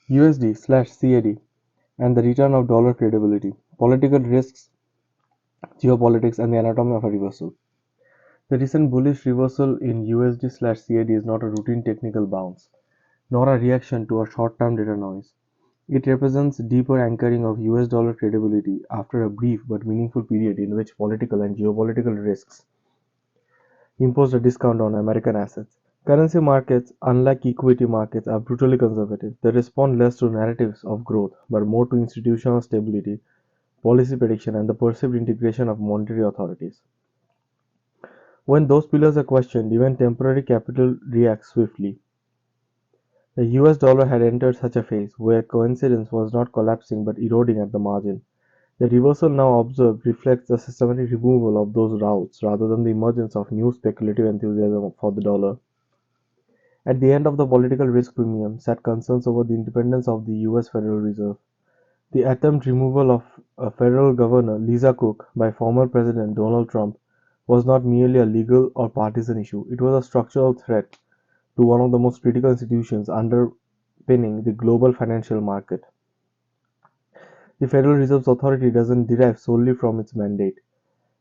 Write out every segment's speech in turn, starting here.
USD/CAD and the return of dollar credibility, political risks, geopolitics, and the anatomy of a reversal. The recent bullish reversal in USD/CAD is not a routine technical bounce, nor a reaction to a short-term data noise. It represents deeper anchoring of US dollar credibility after a brief but meaningful period in which political and geopolitical risks imposed a discount on American assets. Currency markets, unlike equity markets, are brutally conservative. They respond less to narratives of growth, but more to institutional stability, policy prediction, and the perceived integration of monetary authorities. When those pillars are questioned, even temporary capital reacts swiftly. The US dollar had entered such a phase, where coincidence was not collapsing but eroding at the margin. The reversal now observed reflects the systematic removal of those routes rather than the emergence of new speculative enthusiasm for the dollar. At the end of the political risk premium sat concerns over the independence of the US Federal Reserve. The attempted removal of a federal governor, Lisa Cook, by former President Donald Trump was not merely a legal or partisan issue, it was a structural threat to one of the most critical institutions underpinning the global financial market. The Federal Reserve's authority doesn't derive solely from its mandate,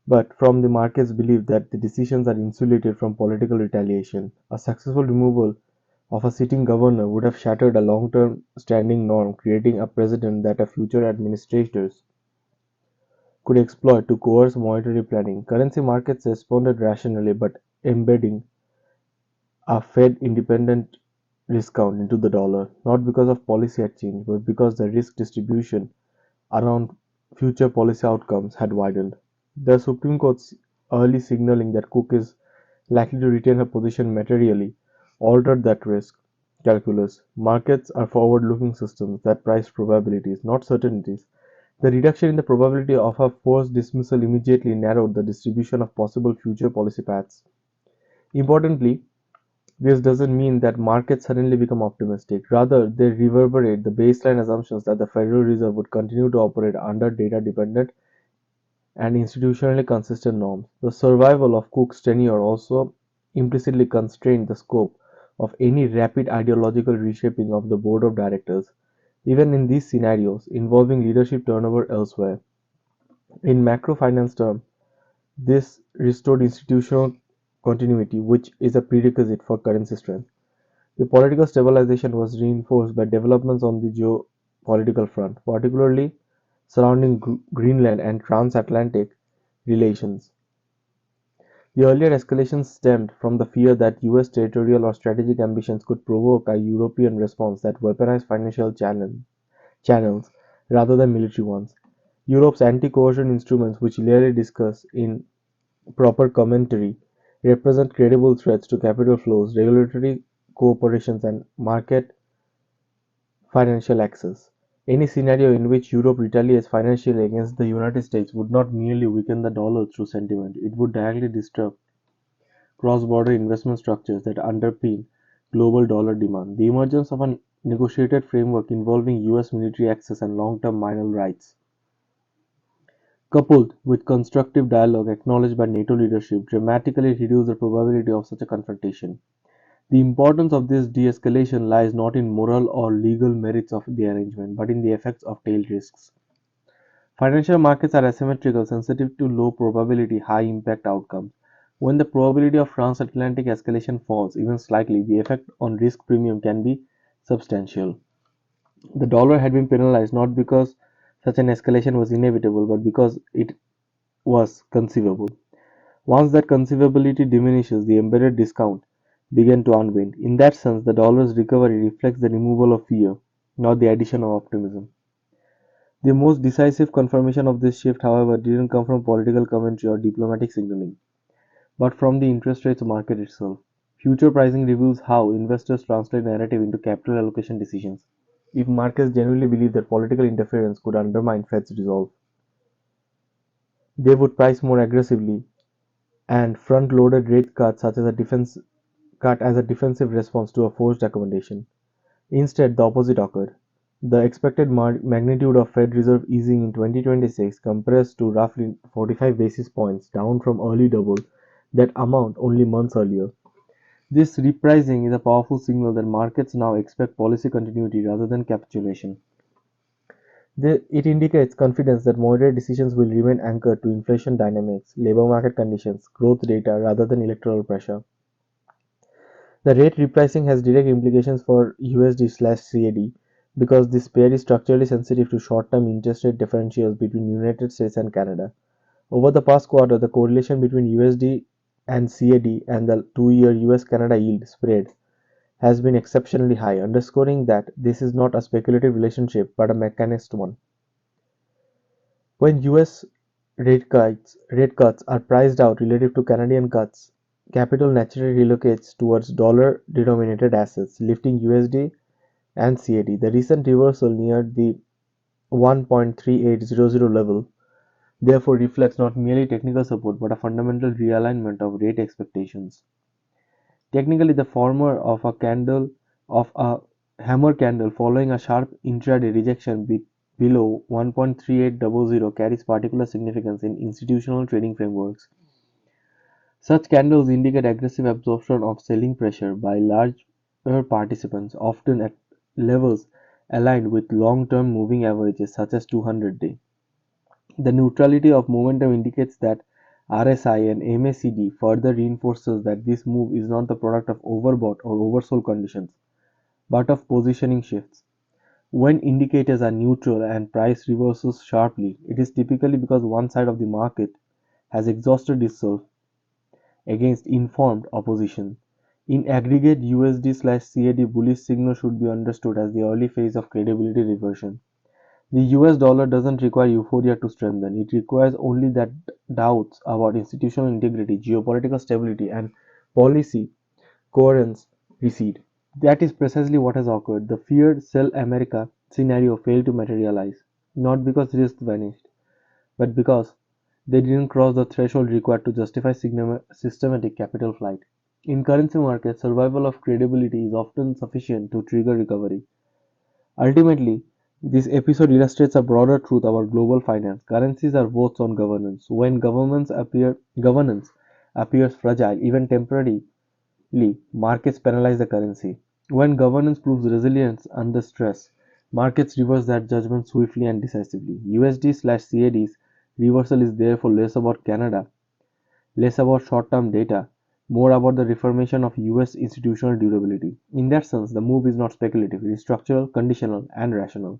but from the market's belief that the decisions are insulated from political retaliation. A successful removal of a sitting governor would have shattered a long-term standing norm, creating a precedent that a future administrators could exploit to coerce monetary planning. Currency markets responded rationally, but embedding a Fed independent discount into the dollar, not because of policy had changed, but because the risk distribution around future policy outcomes had widened. The Supreme Court's early signaling that Cook is likely to retain her position materially altered that risk calculus. Markets are forward-looking systems that price probabilities, not certainties. The reduction in the probability of a forced dismissal immediately narrowed the distribution of possible future policy paths. Importantly, this doesn't mean that markets suddenly become optimistic. Rather, they reverberate the baseline assumptions that the Federal Reserve would continue to operate under data-dependent and institutionally consistent norms. The survival of Cook's tenure also implicitly constrained the scope of any rapid ideological reshaping of the board of directors, even in these scenarios involving leadership turnover elsewhere. In macro-finance terms, this restored institutional continuity, which is a prerequisite for currency strength. The political stabilization was reinforced by developments on the geopolitical front, particularly surrounding Greenland and transatlantic relations. The earlier escalation stemmed from the fear that US territorial or strategic ambitions could provoke a European response that weaponized financial channels rather than military ones. Europe's anti-coercion instruments, which Leary discussed in proper commentary, represent credible threats to capital flows, regulatory cooperations, and market financial access. Any scenario in which Europe retaliates financially against the United States would not merely weaken the dollar through sentiment, it would directly disrupt cross-border investment structures that underpin global dollar demand. The emergence of a negotiated framework involving US military access and long-term mineral rights, coupled with constructive dialogue acknowledged by NATO leadership, dramatically reduced the probability of such a confrontation. The importance of this de-escalation lies not in moral or legal merits of the arrangement, but in the effects of tail risks. Financial markets are asymmetrical, sensitive to low probability, high impact outcomes. When the probability of transatlantic escalation falls, even slightly, the effect on risk premium can be substantial. The dollar had been penalized not because such an escalation was inevitable, but because it was conceivable. Once that conceivability diminishes, the embedded discount began to unwind. In that sense, the dollar's recovery reflects the removal of fear, not the addition of optimism. The most decisive confirmation of this shift, however, didn't come from political commentary or diplomatic signaling, but from the interest rates market itself. Future pricing reveals how investors translate narrative into capital allocation decisions. If markets genuinely believe that political interference could undermine Fed's resolve, they would price more aggressively and front-loaded rate cuts such as a defensive response to a forced accommodation. Instead, the opposite occurred. The expected magnitude of Fed Reserve easing in 2026 compressed to roughly 45 basis points, down from early double that amount only months earlier. This repricing is a powerful signal that markets now expect policy continuity rather than capitulation. It indicates confidence that moderate decisions will remain anchored to inflation dynamics, labor market conditions, growth data rather than electoral pressure. The rate repricing has direct implications for USD/CAD because this pair is structurally sensitive to short-term interest rate differentials between United States and Canada. Over the past quarter, the correlation between USD and CAD and the 2-year US-Canada yield spread has been exceptionally high, underscoring that this is not a speculative relationship but a mechanist one. When US rate cuts are priced out relative to Canadian cuts, capital naturally relocates towards dollar-denominated assets, lifting USD and CAD. The recent reversal near the 1.3800 level therefore reflects not merely technical support but a fundamental realignment of rate expectations. Technically, the former of a hammer candle following a sharp intraday rejection below 1.3800 carries particular significance in institutional trading frameworks. Such candles indicate aggressive absorption of selling pressure by larger participants, often at levels aligned with long-term moving averages such as 200-day. The neutrality of momentum indicates that RSI and MACD further reinforces that this move is not the product of overbought or oversold conditions, but of positioning shifts. When indicators are neutral and price reverses sharply, it is typically because one side of the market has exhausted itself against informed opposition. In aggregate, USD/CAD bullish signal should be understood as the early phase of credibility reversion. The US dollar doesn't require euphoria to strengthen, it requires only that doubts about institutional integrity, geopolitical stability, and policy coherence recede. That is precisely what has occurred. The feared sell America scenario failed to materialize, not because risks vanished, but because they didn't cross the threshold required to justify systematic capital flight. In currency markets, survival of credibility is often sufficient to trigger recovery. Ultimately, this episode illustrates a broader truth about global finance. Currencies are votes on governance. When governance appears fragile, even temporarily, markets penalize the currency. When governance proves resilience under stress, markets reverse that judgment swiftly and decisively. USD/CAD's reversal is therefore less about Canada, less about short-term data, more about the reformation of US institutional durability. In that sense, the move is not speculative, it is structural, conditional, and rational.